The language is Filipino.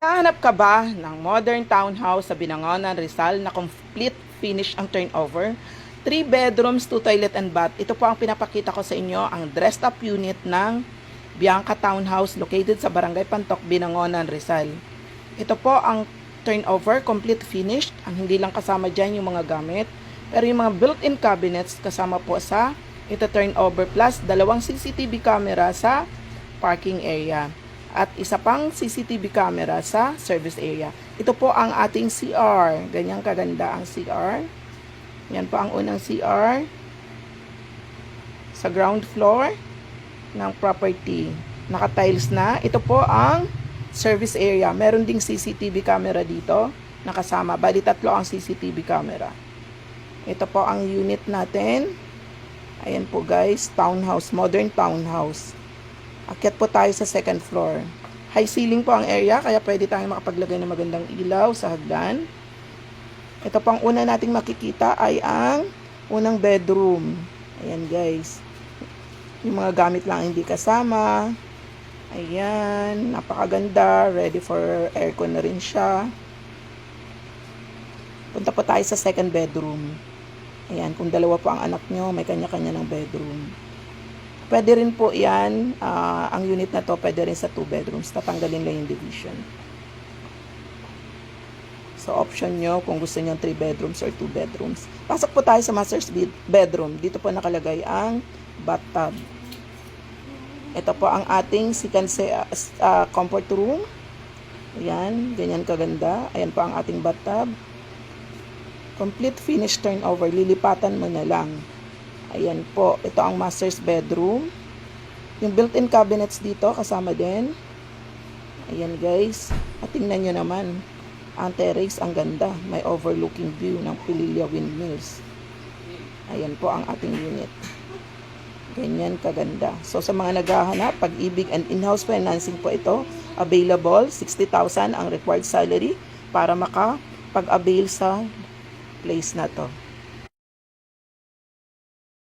Hahanap ka ba ng modern townhouse sa Binangonan, Rizal na complete finish ang turnover? 3 bedrooms, 2 toilet and bath. Ito po ang pinapakita ko sa inyo, ang dressed up unit ng Bianca Townhouse located sa Barangay Pantok, Binangonan, Rizal. Ito po ang turnover, complete finished. Ang hindi lang kasama dyan yung mga gamit, pero yung mga built-in cabinets kasama po sa ito turnover, plus 2 CCTV camera sa parking area at isa pang CCTV camera sa service area. Ito po ang ating CR. Ganyang kaganda ang CR. Yan po ang unang CR sa ground floor ng property. Naka-tiles na. Ito po ang service area. Meron ding CCTV camera dito nakasama. Bali 3 ang CCTV camera. Ito po ang unit natin. Ayan po guys, townhouse, modern townhouse. Akyat po tayo sa second floor. High ceiling po ang area, kaya pwede tayong makapaglagay ng magandang ilaw sa hagdan. Ito pang una nating makikita ay ang unang bedroom. Ayan guys. Yung mga gamit lang hindi kasama. Ayan, napakaganda. Ready for aircon na rin siya. Punta po tayo sa second bedroom. Ayan, kung dalawa po ang anak nyo, may kanya-kanya ng bedroom. Pwede rin po yan, ang unit na to pwede rin sa 2 bedrooms. Tatanggalin lang yung division. So option nyo kung gusto nyo 3 bedrooms or 2 bedrooms. Pasok po tayo sa master's bedroom. Dito po nakalagay ang bathtub. Ito po ang ating second comfort room. Ayan, ganyan kaganda. Ayan po ang ating bathtub. Complete finish turnover. Lilipatan mo na lang. Ayan po, ito ang master's bedroom. Yung built-in cabinets dito, kasama din. Ayan guys. At tingnan nyo naman, ang terrace, ang ganda. May overlooking view ng Pililla Windmills. Ayan po ang ating unit. Ganyan kaganda. So sa mga naghahanap, Pag-ibig and in-house financing po ito. Available, 60,000 ang required salary para makapag-avail sa place na to.